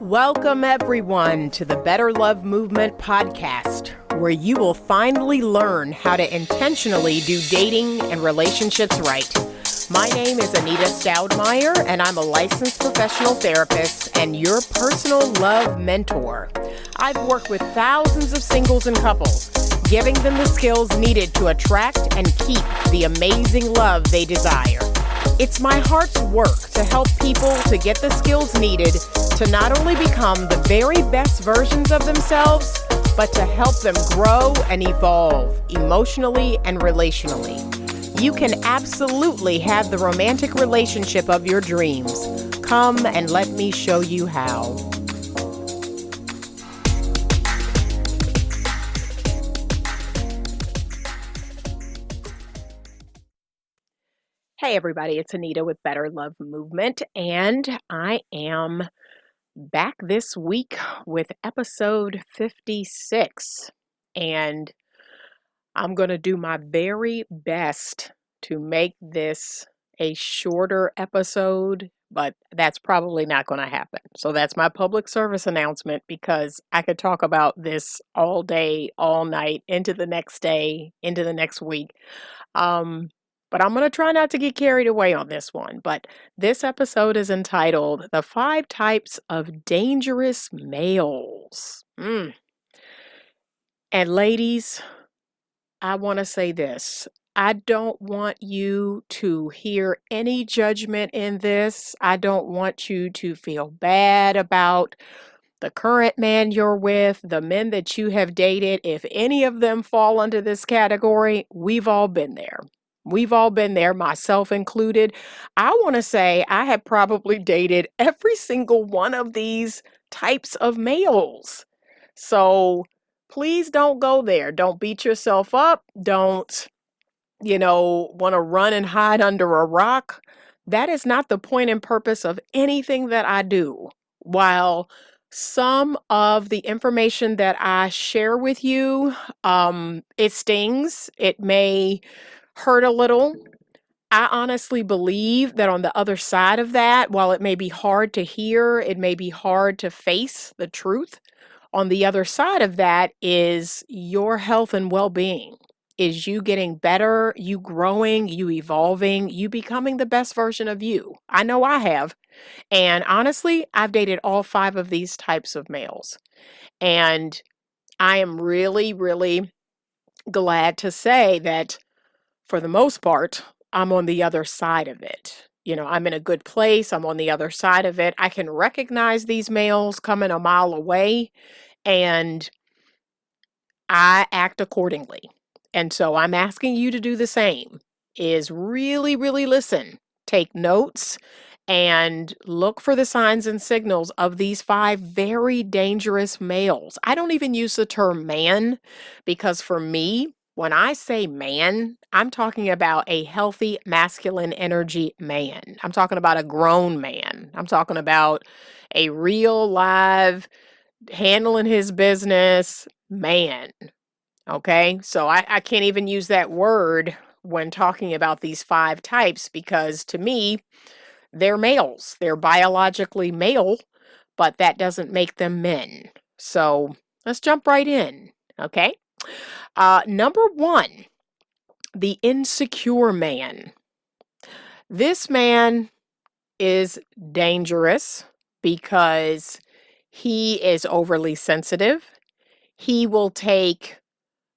Welcome, everyone, to the Better Love Movement podcast, where you will finally learn how to intentionally do dating and relationships right. My name is Anita Stoudemire, and I'm a licensed professional therapist and your personal love mentor. I've worked with thousands of singles and couples, giving them the skills needed to attract and keep the amazing love they desire. It's my heart's work to help people to get the skills needed to not only become the very best versions of themselves, but to help them grow and evolve emotionally and relationally. You can absolutely have the romantic relationship of your dreams. Come and let me show you how. Hey everybody, it's Anita with Better Love Movement, and I am back this week with episode 56. And I'm going to do my very best to make this a shorter episode, but that's probably not going to happen. So that's my public service announcement, because I could talk about this all day, all night, into the next day, into the next week. But I'm going to try not to get carried away on this one. But this episode is entitled The 5 Types of Dangerous Males. And ladies, I want to say this. I don't want you to hear any judgment in this. I don't want you to feel bad about the current man you're with, the men that you have dated. If any of them fall under this category, we've all been there. We've all been there, myself included. I want to say I have probably dated every single one of these types of males. So please don't go there. Don't beat yourself up. Don't, want to run and hide under a rock. That is not the point and purpose of anything that I do. While some of the information that I share with you, it stings. It may hurt a little. I honestly believe that on the other side of that, while it may be hard to hear, it may be hard to face the truth, on the other side of that is your health and well-being, is you getting better, you growing, you evolving, you becoming the best version of you. I know I have. And honestly, I've dated all 5 of these types of males. And I am really, really glad to say that for the most part, I'm on the other side of it. I'm in a good place. I'm on the other side of it. I can recognize these males coming a mile away, and I act accordingly. And so I'm asking you to do the same, is really, really listen, take notes, and look for the signs and signals of these 5 very dangerous males. I don't even use the term man, because for me, when I say man, I'm talking about a healthy masculine energy man. I'm talking about a grown man. I'm talking about a real, live, handling his business man. Okay? So I can't even use that word when talking about these 5 types, because to me, they're males. They're biologically male, but that doesn't make them men. So let's jump right in. Okay? Number 1, the insecure man. This man is dangerous because he is overly sensitive. He will take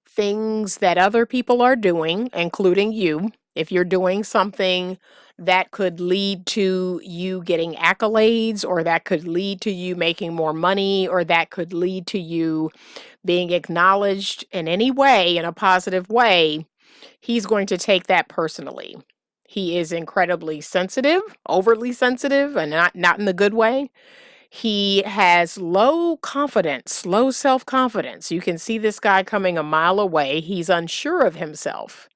things that other people are doing, including you, if you're doing something that could lead to you getting accolades, or that could lead to you making more money, or that could lead to you being acknowledged in any way, in a positive way, he's going to take that personally. He is incredibly sensitive, overly sensitive, and not in the good way. He has low confidence, low self-confidence. You can see this guy coming a mile away. He's unsure of himself.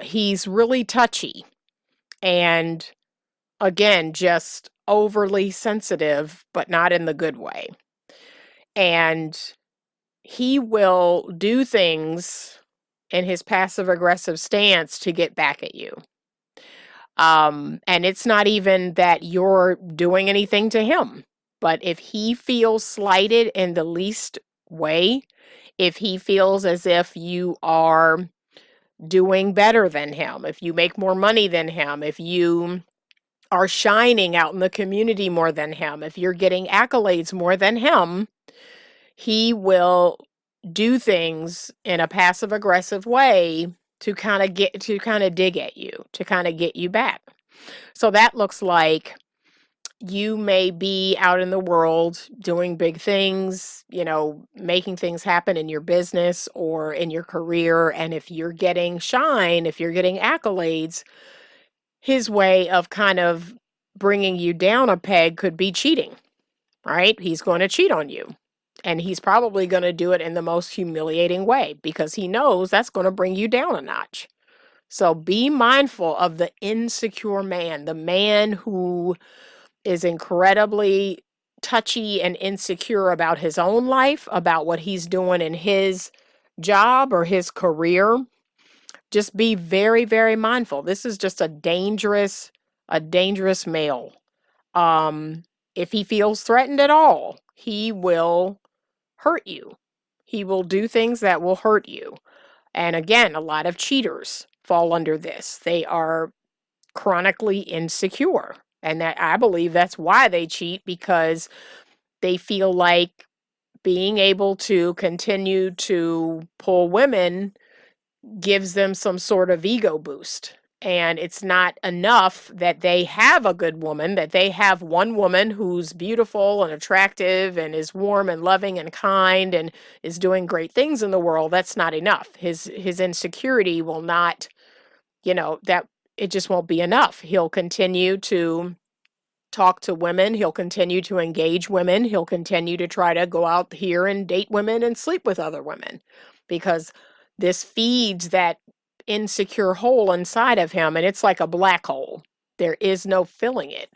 He's really touchy. And again, just overly sensitive, but not in the good way. And he will do things in his passive aggressive stance to get back at you. And it's not even that you're doing anything to him. But if he feels slighted in the least way, if he feels as if you are doing better than him, if you make more money than him, if you are shining out in the community more than him, if you're getting accolades more than him, he will do things in a passive aggressive way to kind of dig at you, to kind of get you back. So that looks like you may be out in the world doing big things, making things happen in your business or in your career. And if you're getting shine, if you're getting accolades, his way of kind of bringing you down a peg could be cheating, right? He's going to cheat on you. And he's probably going to do it in the most humiliating way because he knows that's going to bring you down a notch. So be mindful of the insecure man, the man who is incredibly touchy and insecure about his own life, about what he's doing in his job or his career. Just be very, very mindful. This is just a dangerous male. If he feels threatened at all, he will hurt you. He will do things that will hurt you. And again, a lot of cheaters fall under this. They are chronically insecure. And that I believe that's why they cheat, because they feel like being able to continue to pull women gives them some sort of ego boost. And it's not enough that they have a good woman, that they have one woman who's beautiful and attractive and is warm and loving and kind and is doing great things in the world. That's not enough. His insecurity will not, that it just won't be enough. He'll continue to talk to women. He'll continue to engage women. He'll continue to try to go out here and date women and sleep with other women, because this feeds that insecure hole inside of him, and it's like a black hole. There is no filling it.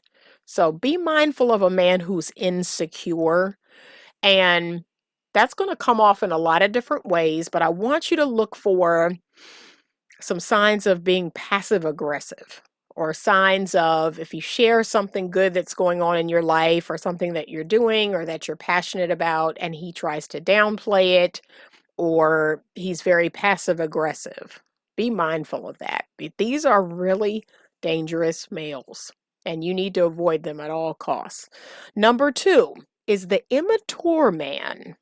So be mindful of a man who's insecure, and that's going to come off in a lot of different ways, but I want you to look for some signs of being passive aggressive, or signs of, if you share something good that's going on in your life or something that you're doing or that you're passionate about, and he tries to downplay it, or he's very passive aggressive. Be mindful of that. These are really dangerous males, and you need to avoid them at all costs. Number 2 is the immature man.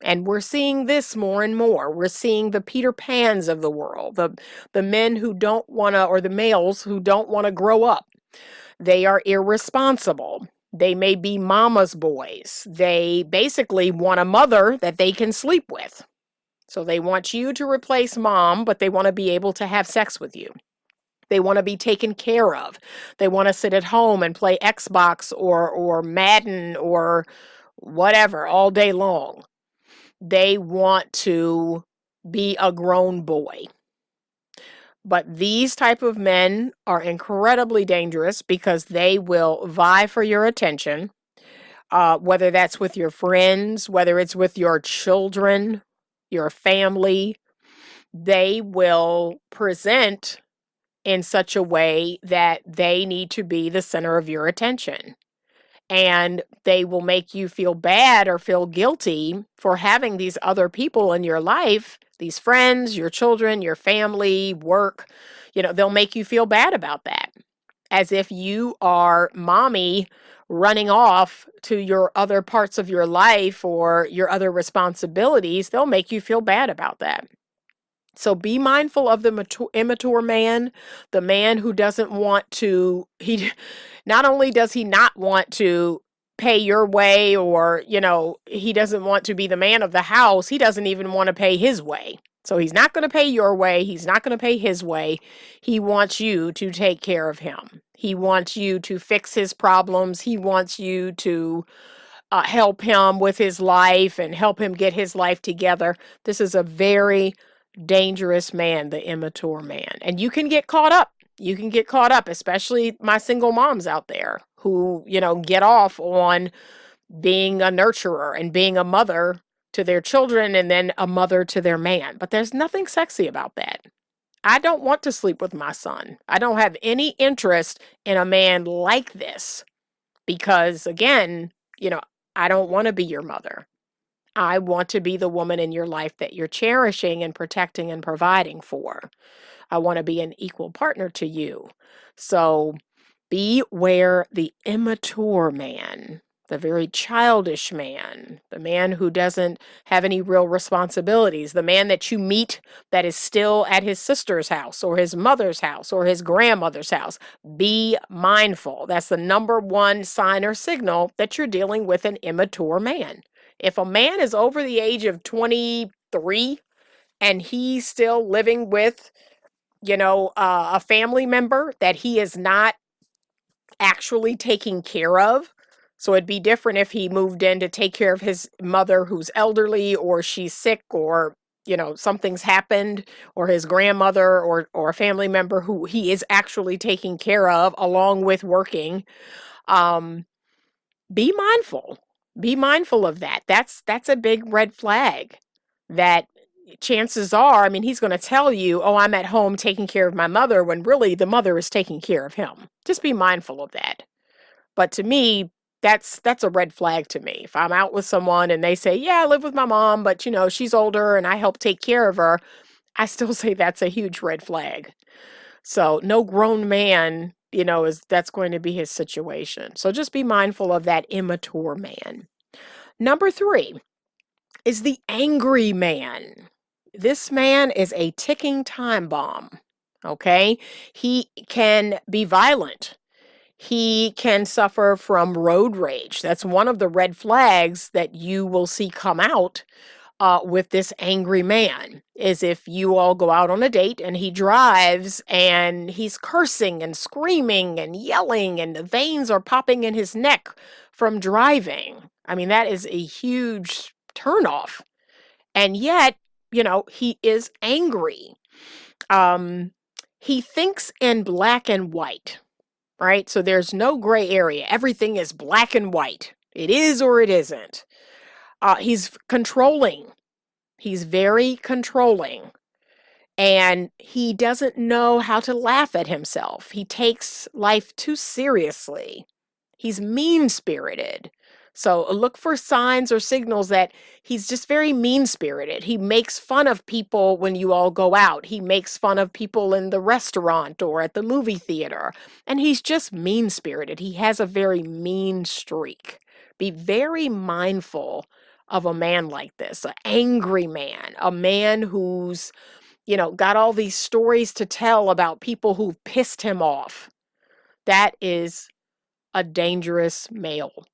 And we're seeing this more and more. We're seeing the Peter Pans of the world, the men who don't want to, or the males who don't want to grow up. They are irresponsible. They may be mama's boys. They basically want a mother that they can sleep with. So they want you to replace mom, but they want to be able to have sex with you. They want to be taken care of. They want to sit at home and play Xbox or Madden or whatever all day long. They want to be a grown boy. But these type of men are incredibly dangerous because they will vie for your attention, whether that's with your friends, whether it's with your children, your family. They will present in such a way that they need to be the center of your attention. And they will make you feel bad or feel guilty for having these other people in your life, these friends, your children, your family, work. They'll make you feel bad about that, as if you are mommy running off to your other parts of your life or your other responsibilities. They'll make you feel bad about that. So be mindful of the immature man, the man who doesn't want to, not only does he not want to pay your way, or, he doesn't want to be the man of the house, he doesn't even want to pay his way. So he's not going to pay your way. He's not going to pay his way. He wants you to take care of him. He wants you to fix his problems. He wants you to help him with his life and help him get his life together. This is a very dangerous man, the immature man. And you can get caught up. You can get caught up, especially my single moms out there who, get off on being a nurturer and being a mother to their children and then a mother to their man. But there's nothing sexy about that. I don't want to sleep with my son. I don't have any interest in a man like this because, again, you know, I don't want to be your mother. I want to be the woman in your life that you're cherishing and protecting and providing for. I want to be an equal partner to you. So beware the immature man, the very childish man, the man who doesn't have any real responsibilities, the man that you meet that is still at his sister's house or his mother's house or his grandmother's house. Be mindful. That's the number one sign or signal that you're dealing with an immature man. If a man is over the age of 23 and he's still living with, a family member that he is not actually taking care of. So it'd be different if he moved in to take care of his mother who's elderly or she's sick or, something's happened, or his grandmother or a family member who he is actually taking care of along with working. Um, be mindful. Be mindful of that. That's a big red flag that chances are, I mean, he's going to tell you, oh, I'm at home taking care of my mother, when really the mother is taking care of him. Just be mindful of that. But to me, that's a red flag to me. If I'm out with someone and they say, yeah, I live with my mom, but she's older and I help take care of her, I still say that's a huge red flag. So no grown man, that's going to be his situation. So just be mindful of that immature man. Number 3 is the angry man. This man is a ticking time bomb. Okay? He can be violent. He can suffer from road rage. That's one of the red flags that you will see come out with this angry man, is if you all go out on a date and he drives and he's cursing and screaming and yelling and the veins are popping in his neck from driving. I mean, that is a huge turnoff. And yet, he is angry. He thinks in black and white, right? So there's no gray area. Everything is black and white. It is or it isn't. He's controlling. He's very controlling. And he doesn't know how to laugh at himself. He takes life too seriously. He's mean-spirited. So look for signs or signals that he's just very mean-spirited. He makes fun of people when you all go out. He makes fun of people in the restaurant or at the movie theater. And he's just mean-spirited. He has a very mean streak. Be very mindful of a man like this, an angry man, a man who's, got all these stories to tell about people who've pissed him off. That is a dangerous male,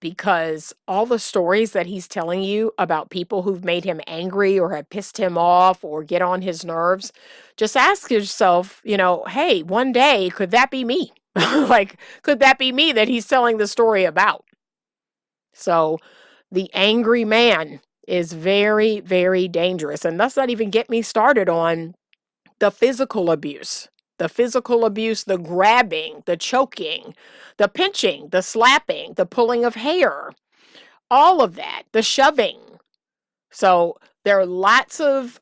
because all the stories that he's telling you about people who've made him angry or have pissed him off or get on his nerves, just ask yourself, hey, one day, could that be me? Like, could that be me that he's telling the story about? So the angry man is very, very dangerous. And let's not even get me started on the physical abuse. The physical abuse, the grabbing, the choking, the pinching, the slapping, the pulling of hair, all of that, the shoving. So there are lots of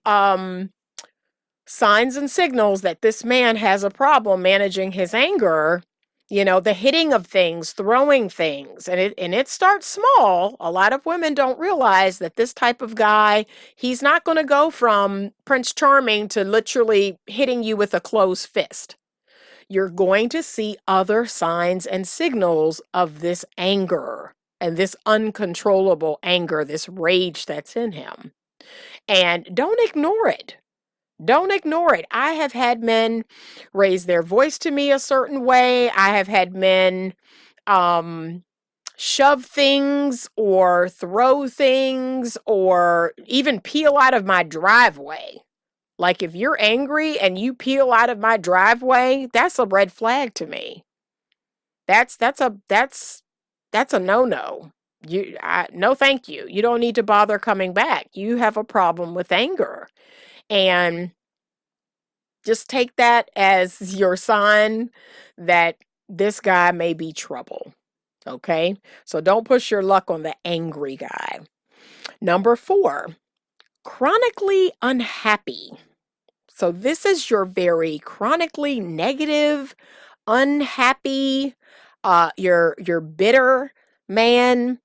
signs and signals that this man has a problem managing his anger. The hitting of things, throwing things, and it starts small. A lot of women don't realize that this type of guy, he's not going to go from Prince Charming to literally hitting you with a closed fist. You're going to see other signs and signals of this anger and this uncontrollable anger, this rage that's in him. And don't ignore it. Don't ignore it. I have had men raise their voice to me a certain way. I have had men shove things or throw things or even peel out of my driveway. Like, if you're angry and you peel out of my driveway, that's a red flag to me. That's a no-no. No, thank you. You don't need to bother coming back. You have a problem with anger. And just take that as your sign that this guy may be trouble. Okay? So don't push your luck on the angry guy. Number 4, chronically unhappy. So this is your very chronically negative, unhappy, you're bitter man,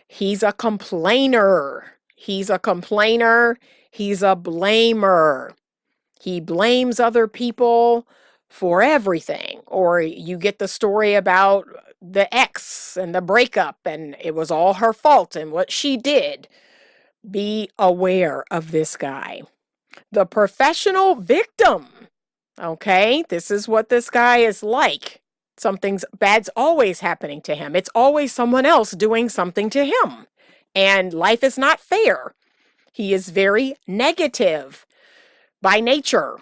he's a complainer. He's a complainer. He's a blamer. He blames other people for everything. Or you get the story about the ex and the breakup, and it was all her fault and what she did. Be aware of this guy. The professional victim. Okay, this is what this guy is like. Something bad's always happening to him. It's always someone else doing something to him. And life is not fair. He is very negative by nature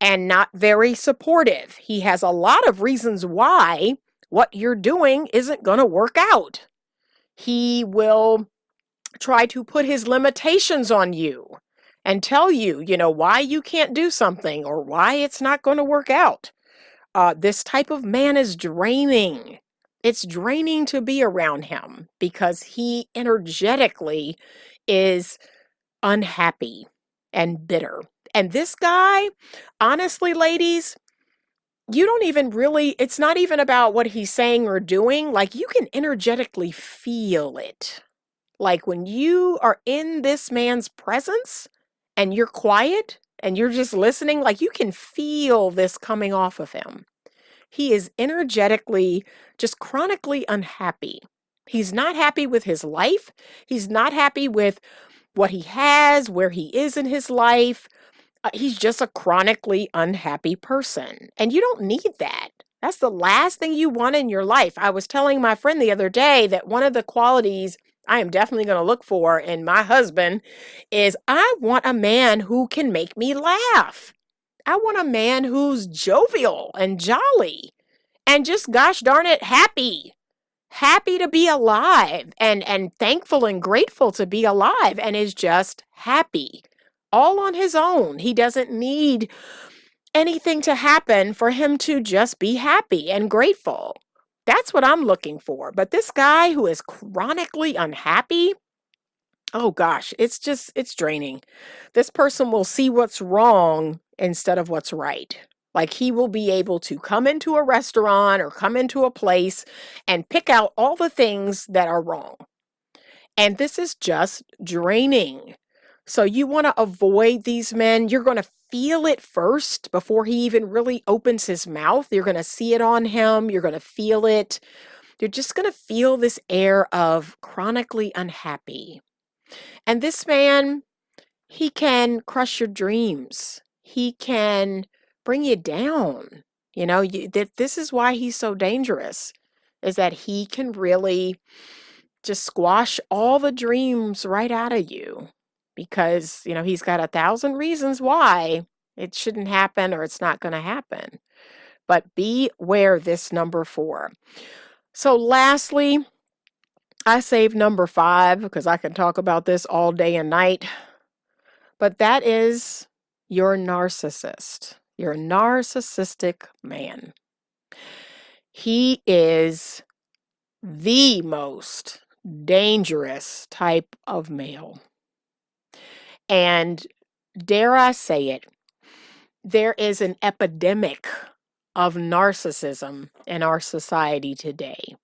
and not very supportive. He has a lot of reasons why what you're doing isn't going to work out. He will try to put his limitations on you and tell you, why you can't do something or why it's not going to work out. This type of man is draining. It's draining to be around him because he energetically is unhappy and bitter. And this guy, honestly, ladies, you don't even really, it's not even about what he's saying or doing. Like, you can energetically feel it. Like, when you are in this man's presence and you're quiet and you're just listening, like, you can feel this coming off of him. He is energetically just chronically unhappy. He's not happy with his life. He's not happy with what he has, where he is in his life. He's just a chronically unhappy person. And you don't need that. That's the last thing you want in your life. I was telling my friend the other day that one of the qualities I am definitely going to look for in my husband is I want a man who can make me laugh. I want a man who's jovial and jolly and just, gosh darn it, happy. Happy to be alive and thankful and grateful to be alive and is just happy. All on his own. He doesn't need anything to happen for him to just be happy and grateful. That's what I'm looking for. But this guy who is chronically unhappy, oh gosh, it's draining. This person will see what's wrong instead of what's right. Like, he will be able to come into a restaurant or come into a place and pick out all the things that are wrong. And this is just draining. So you want to avoid these men. You're going to feel it first before he even really opens his mouth. You're going to see it on him. You're going to feel it. You're just going to feel this air of chronically unhappy. And this man, he can crush your dreams. He can bring you down. This is why he's so dangerous, is that he can really just squash all the dreams right out of you because, he's got 1,000 reasons why it shouldn't happen or it's not going to happen. But beware this number 4. So lastly, I saved number 5 because I can talk about this all day and night. But that is your narcissist, your narcissistic man. He is the most dangerous type of male. And dare I say it, there is an epidemic of narcissism in our society today.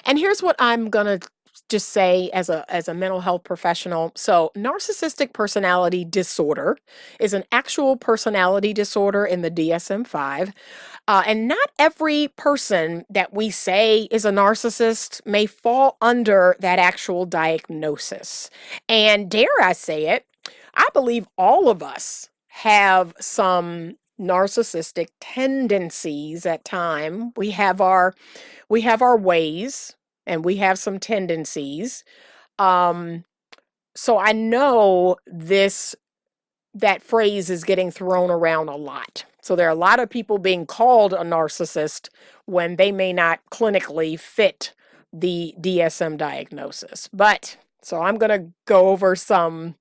And here's what I'm going to just say as a mental health professional. So, narcissistic personality disorder is an actual personality disorder in the DSM-5. And not every person that we say is a narcissist may fall under that actual diagnosis. And dare I say it, I believe all of us have some narcissistic tendencies at time. We have our ways and we have some tendencies. So I know that phrase is getting thrown around a lot. So there are a lot of people being called a narcissist when they may not clinically fit the DSM diagnosis. But so I'm going to go over some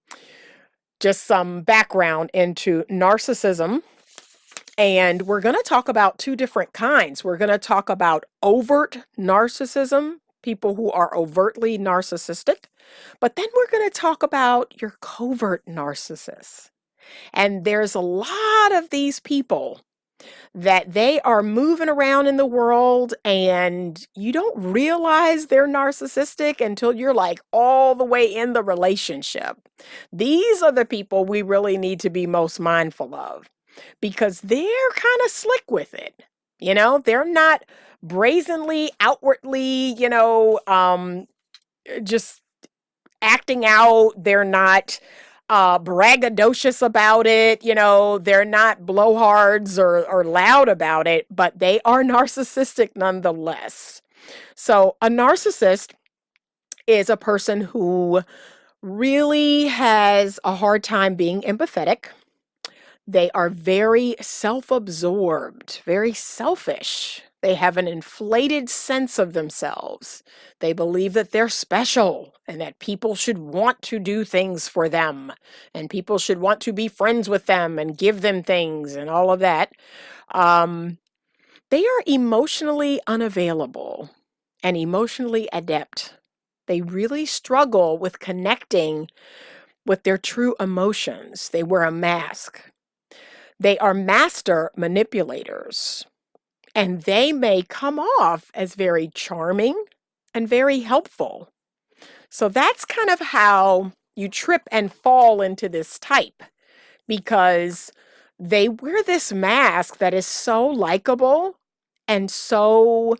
background into narcissism. And we're going to talk about 2 different kinds. We're going to talk about overt narcissism, people who are overtly narcissistic. But then we're going to talk about your covert narcissists. And there's a lot of these people that they are moving around in the world and you don't realize they're narcissistic until you're like all the way in the relationship. These are the people we really need to be most mindful of because they're kind of slick with it. They're not brazenly, outwardly, just acting out. They're not braggadocious about it. They're not blowhards or loud about it, but they are narcissistic nonetheless. So a narcissist is a person who really has a hard time being empathetic. They are very self-absorbed, very selfish. They have an inflated sense of themselves. They believe that they're special and that people should want to do things for them and people should want to be friends with them and give them things and all of that. They are emotionally unavailable and emotionally adept. They really struggle with connecting with their true emotions. They wear a mask. They are master manipulators, and they may come off as very charming and very helpful. So that's kind of how you trip and fall into this type, because they wear this mask that is so likable and so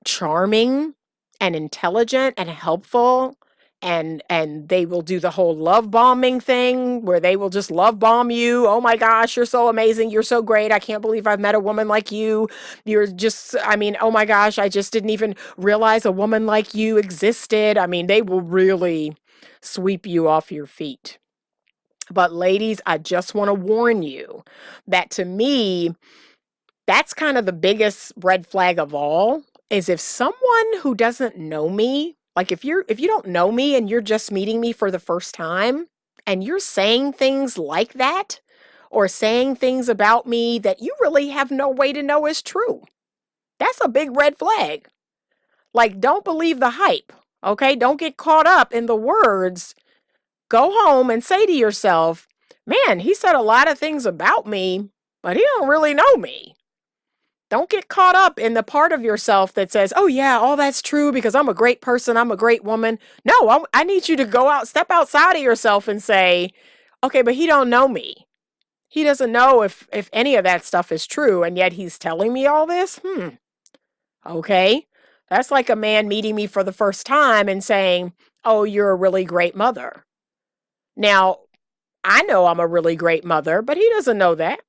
charming and intelligent and helpful. And they will do the whole love bombing thing where they will just love bomb you. Oh my gosh, you're so amazing. You're so great. I can't believe I've met a woman like you. Oh my gosh, I just didn't even realize a woman like you existed. I mean, they will really sweep you off your feet. But ladies, I just want to warn you that to me, that's kind of the biggest red flag of all, is if someone who doesn't know me, like if you don't know me and you're just meeting me for the first time and you're saying things like that or saying things about me that you really have no way to know is true. That's a big red flag. Like, don't believe the hype. Okay? Don't get caught up in the words. Go home and say to yourself, man, he said a lot of things about me, but he don't really know me. Don't get caught up in the part of yourself that says, oh yeah, all that's true because I'm a great person, I'm a great woman. No, I need you to go out, step outside of yourself and say, okay, but he don't know me. He doesn't know if any of that stuff is true, and yet he's telling me all this? Okay. That's like a man meeting me for the first time and saying, oh, you're a really great mother. Now, I know I'm a really great mother, but he doesn't know that.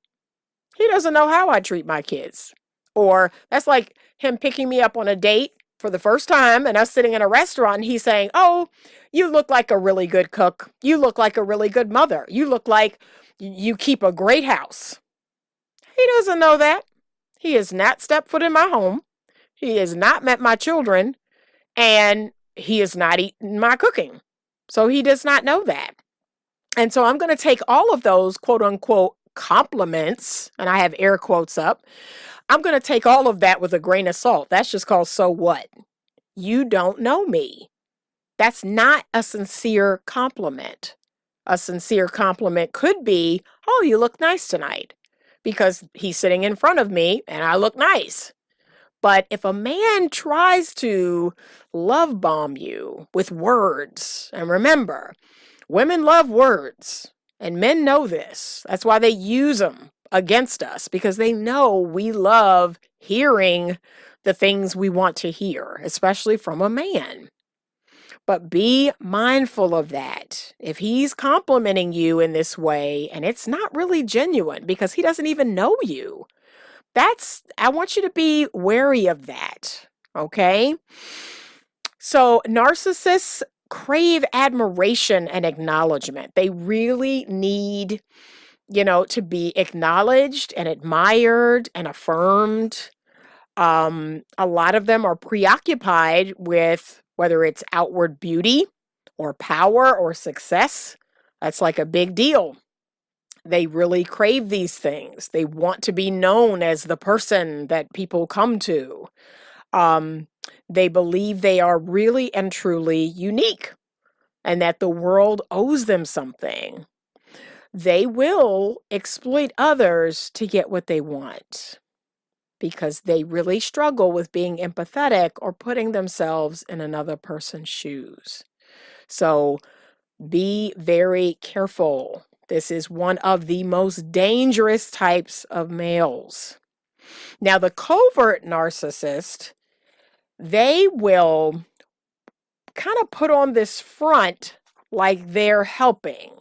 He doesn't know how I treat my kids. Or that's like him picking me up on a date for the first time and us sitting in a restaurant and he's saying, oh, you look like a really good cook. You look like a really good mother. You look like you keep a great house. He doesn't know that. He has not stepped foot in my home. He has not met my children, and he has not eaten my cooking. So he does not know that. And so I'm going to take all of those quote unquote compliments, and I have air quotes up. I'm going to take all of that with a grain of salt. That's just called so what? You don't know me. That's not a sincere compliment. A sincere compliment could be, oh, you look nice tonight, because he's sitting in front of me and I look nice. But if a man tries to love bomb you with words, and remember, women love words, and men know this. That's why they use them against us, because they know we love hearing the things we want to hear, especially from a man. But be mindful of that. If he's complimenting you in this way and it's not really genuine because he doesn't even know you, I want you to be wary of that. Okay? So narcissists crave admiration and acknowledgement. They really need, to be acknowledged and admired and affirmed. A lot of them are preoccupied with whether it's outward beauty or power or success. That's like a big deal. They really crave these things. They want to be known as the person that people come to. They believe they are really and truly unique and that the world owes them something. they will exploit others to get what they want because they really struggle with being empathetic or putting themselves in another person's shoes. So be very careful. This is one of the most dangerous types of males. Now, the covert narcissist, they will kind of put on this front like they're helping,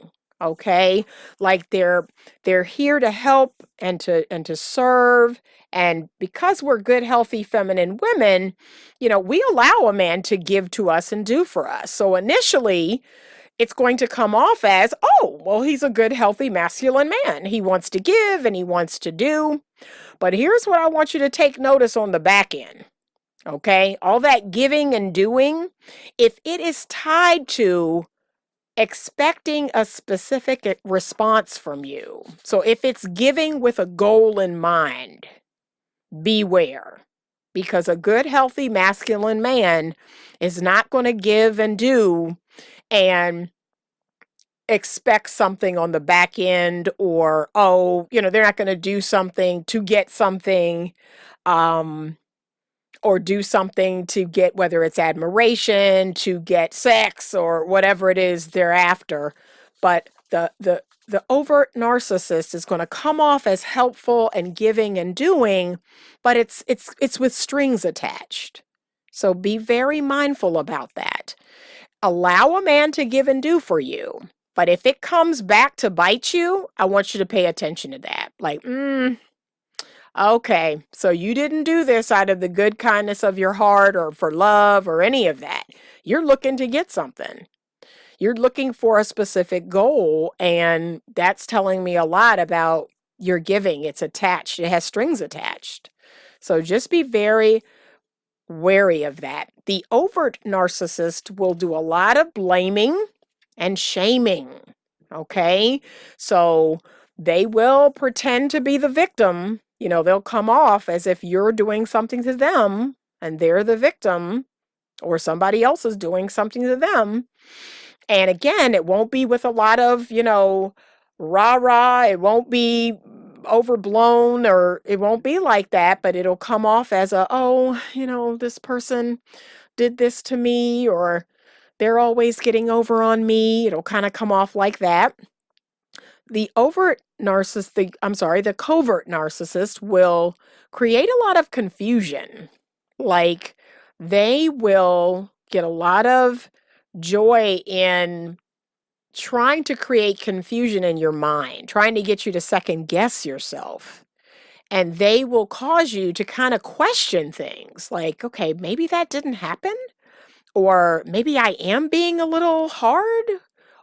okay? Like they're here to help and to serve. And because we're good, healthy, feminine women, we allow a man to give to us and do for us. So initially, it's going to come off as, oh, well, he's a good, healthy, masculine man. He wants to give and he wants to do. But here's what I want you to take notice on the back end. Okay, all that giving and doing, if it is tied to expecting a specific response from you, so if it's giving with a goal in mind, beware. Because a good, healthy, masculine man is not going to give and do and expect something on the back end, or, they're not going to do something to get something. Or do something to get, whether it's admiration, to get sex, or whatever it is they're after. But the overt narcissist is going to come off as helpful and giving and doing, but it's with strings attached. So be very mindful about that. Allow a man to give and do for you, but if it comes back to bite you, I want you to pay attention to that. Like, okay, so you didn't do this out of the good kindness of your heart or for love or any of that. You're looking to get something. You're looking for a specific goal, and that's telling me a lot about your giving. It's attached. It has strings attached. So just be very wary of that. The overt narcissist will do a lot of blaming and shaming. Okay, so they will pretend to be the victim. They'll come off as if you're doing something to them and they're the victim, or somebody else is doing something to them. And again, it won't be with a lot of, rah-rah. It won't be overblown, or it won't be like that, but it'll come off as this person did this to me, or they're always getting over on me. It'll kind of come off like that. The covert narcissist will create a lot of confusion. Like, they will get a lot of joy in trying to create confusion in your mind, trying to get you to second guess yourself. And they will cause you to kind of question things like, okay, maybe that didn't happen. Or maybe I am being a little hard,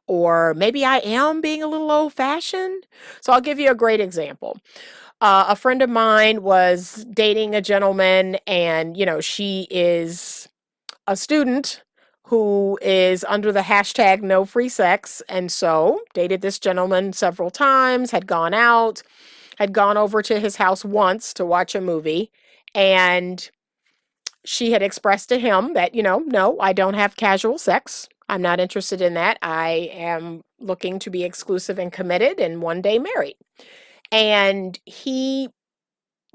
or maybe I am being a little old-fashioned. So I'll give you a great example. A friend of mine was dating a gentleman, and, she is a student who is under the hashtag no free sex, and so dated this gentleman several times, had gone out, had gone over to his house once to watch a movie, and she had expressed to him that, no, I don't have casual sex. I'm not interested in that. I am looking to be exclusive and committed and one day married. And he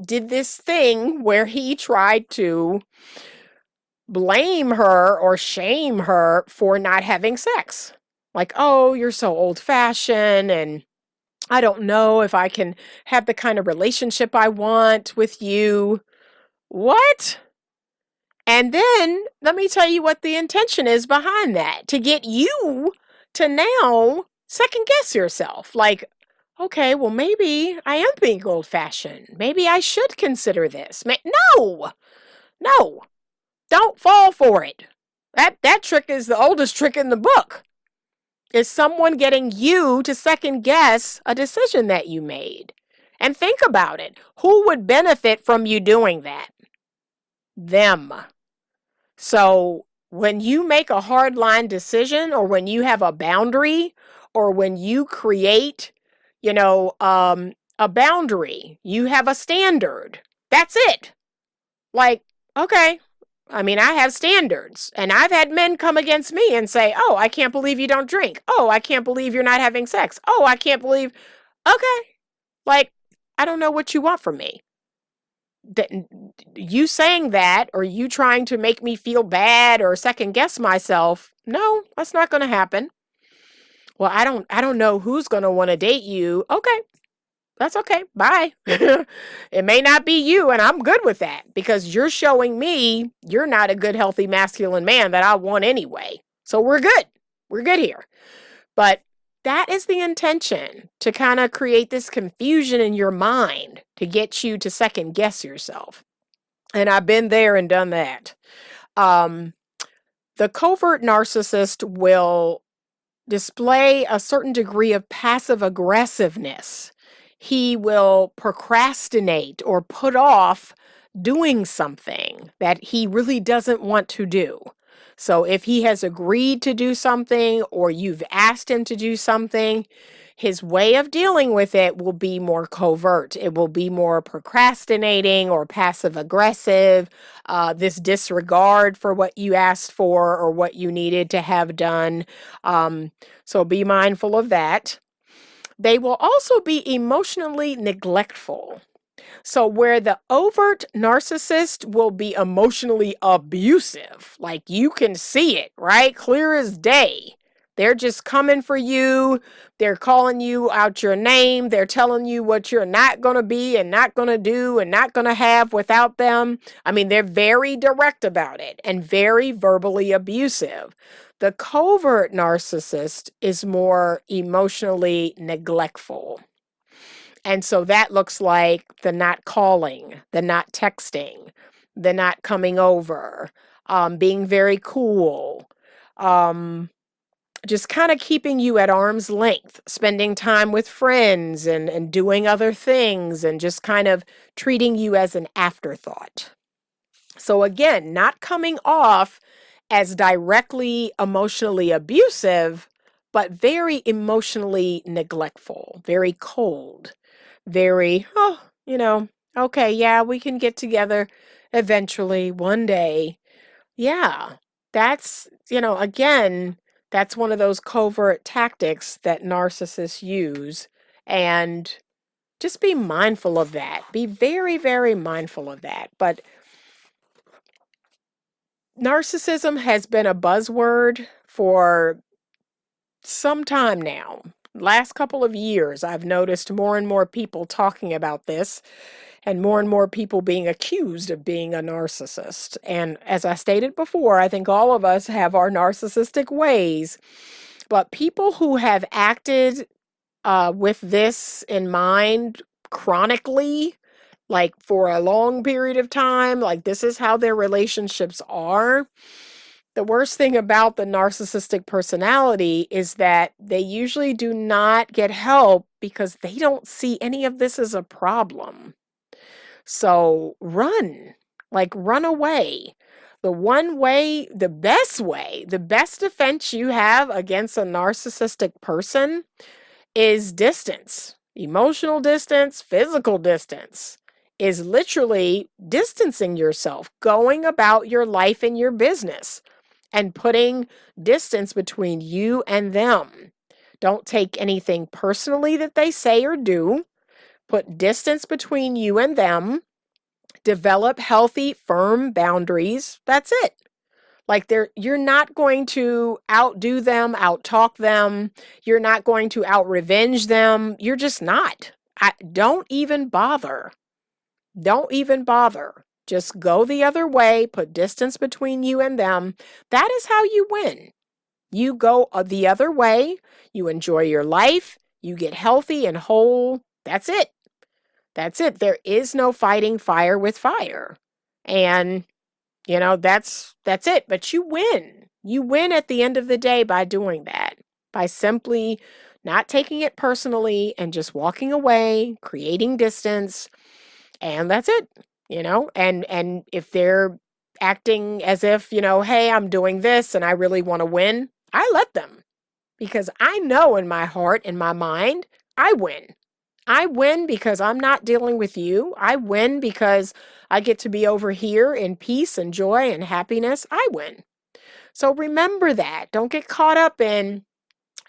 did this thing where he tried to blame her or shame her for not having sex. Like, oh, you're so old-fashioned, and I don't know if I can have the kind of relationship I want with you. What? And then let me tell you what the intention is behind that, to get you to now second guess yourself. Like, okay, well, maybe I am being old fashioned. Maybe I should consider this. No, don't fall for it. That trick is the oldest trick in the book. Is someone getting you to second guess a decision that you made? And think about it. Who would benefit from you doing that? Them. So when you make a hard line decision, or when you have a boundary, or when you create, a boundary, you have a standard. That's it. Like, okay, I mean, I have standards, and I've had men come against me and say, oh, I can't believe you don't drink. Oh, I can't believe you're not having sex. Oh, I can't believe. Okay. Like, I don't know what you want from me. That you saying that, or you trying to make me feel bad or second guess myself. No, that's not going to happen. Well, I don't know who's going to want to date you. Okay. That's okay. Bye. It may not be you, and I'm good with that because you're showing me you're not a good, healthy, masculine man that I want anyway. So we're good. We're good here. But that is the intention, to kind of create this confusion in your mind to get you to second guess yourself. And I've been there and done that. The covert narcissist will display a certain degree of passive aggressiveness. He will procrastinate or put off doing something that he really doesn't want to do. So if he has agreed to do something or you've asked him to do something, his way of dealing with it will be more covert. It will be more procrastinating or passive aggressive, this disregard for what you asked for or what you needed to have done. So be mindful of that. They will also be emotionally neglectful. So, where the overt narcissist will be emotionally abusive, like you can see it, right? Clear as day. They're just coming for you. They're calling you out your name. They're telling you what you're not going to be and not going to do and not going to have without them. I mean, they're very direct about it and very verbally abusive. The covert narcissist is more emotionally neglectful. And so that looks like the not calling, the not texting, the not coming over, being very cool, just kind of keeping you at arm's length, spending time with friends and doing other things and just kind of treating you as an afterthought. So again, not coming off as directly emotionally abusive, but very emotionally neglectful, very cold, very, okay, yeah, we can get together eventually one day. Yeah, that's, again, that's one of those covert tactics that narcissists use. And just be mindful of that. Be very, very mindful of that. But narcissism has been a buzzword for some time now. Last couple of years, I've noticed more and more people talking about this and more people being accused of being a narcissist. And as I stated before, I think all of us have our narcissistic ways, but people who have acted with this in mind chronically, like for a long period of time, like this is how their relationships are. The worst thing about the narcissistic personality is that they usually do not get help because they don't see any of this as a problem. So run away. The one way, the best defense you have against a narcissistic person is distance. Emotional distance, physical distance is literally distancing yourself, going about your life and your business and putting distance between you and them. Don't take anything personally that they say or do. Put distance between you and them. Develop healthy, firm boundaries. That's it. Like you're not going to outdo them, outtalk them. You're not going to out-revenge them. You're just not. Don't even bother. Don't even bother. Just go the other way. Put distance between you and them. That is how you win. You go the other way. You enjoy your life. You get healthy and whole. That's it. That's it. There is no fighting fire with fire. And that's it. But you win. You win at the end of the day by doing that. By simply not taking it personally and just walking away, creating distance, and that's it. And if they're acting as if, hey, I'm doing this and I really want to win, I let them. Because I know in my heart, in my mind, I win. I win because I'm not dealing with you. I win because I get to be over here in peace and joy and happiness. I win. So remember that. Don't get caught up in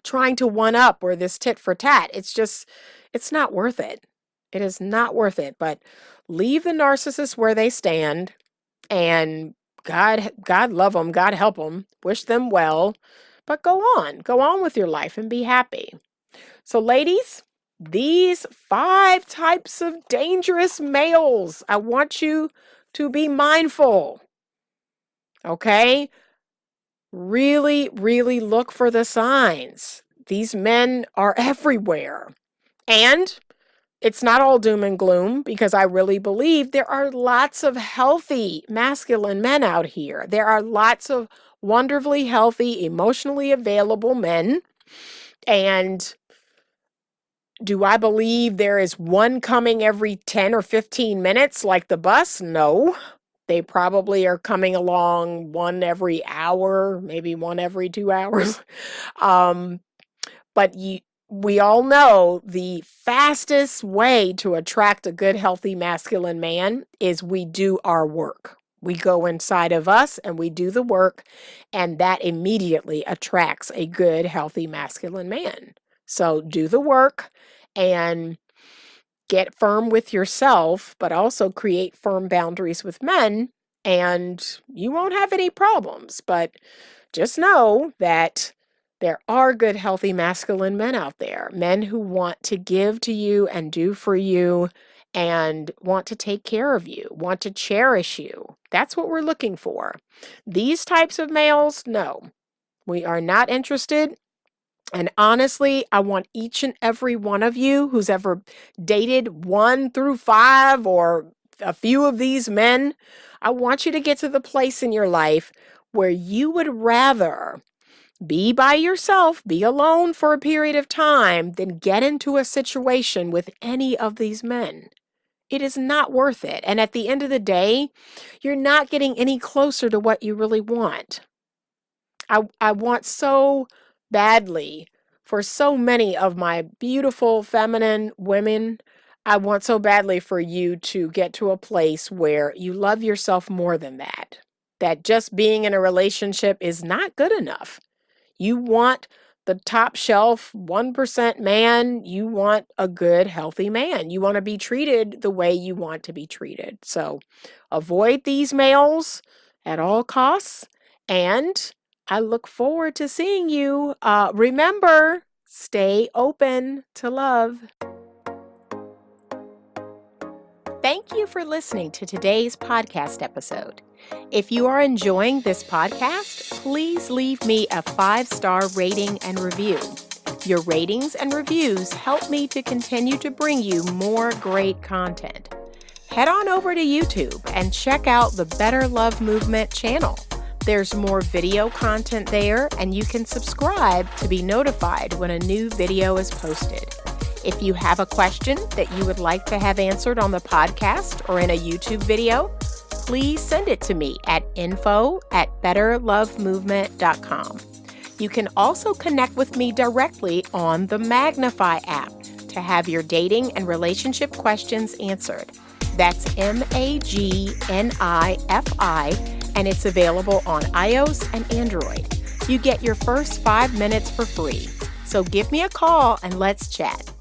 trying to one up or this tit for tat. It's not worth it. It is not worth it. But leave the narcissists where they stand, and God love them. God help them. Wish them well. But go on with your life and be happy. So ladies, these 5 types of dangerous males, I want you to be mindful. Okay? Really, really look for the signs. These men are everywhere. And it's not all doom and gloom, because I really believe there are lots of healthy masculine men out here. There are lots of wonderfully healthy, emotionally available men. And do I believe there is one coming every 10 or 15 minutes like the bus? No. They probably are coming along one every hour, maybe one every 2 hours. But we all know the fastest way to attract a good, healthy, masculine man is we do our work. We go inside of us and we do the work, and that immediately attracts a good, healthy, masculine man. So do the work and get firm with yourself, but also create firm boundaries with men, and you won't have any problems. But just know that there are good, healthy, masculine men out there, men who want to give to you and do for you and want to take care of you, want to cherish you. That's what we're looking for. These types of males, no, we are not interested. And honestly, I want each and every one of you who's ever dated 1 through 5 or a few of these men, I want you to get to the place in your life where you would rather be by yourself, be alone for a period of time, than get into a situation with any of these men. It is not worth it. And at the end of the day, you're not getting any closer to what you really want. I want so badly for so many of my beautiful feminine women. I want so badly for you to get to a place where you love yourself more than that. That just being in a relationship is not good enough. You want the top shelf 1% man. You want a good, healthy man. You want to be treated the way you want to be treated. So avoid these males at all costs. And I look forward to seeing you. Remember, stay open to love. Thank you for listening to today's podcast episode. If you are enjoying this podcast, please leave me a 5-star rating and review. Your ratings and reviews help me to continue to bring you more great content. Head on over to YouTube and check out the Better Love Movement channel. There's more video content there, and you can subscribe to be notified when a new video is posted. If you have a question that you would like to have answered on the podcast or in a YouTube video, please send it to me at info@betterlovemovement.com. You can also connect with me directly on the Magnify app to have your dating and relationship questions answered. That's MAGNIFI, and it's available on iOS and Android. You get your first 5 minutes for free. So give me a call and let's chat.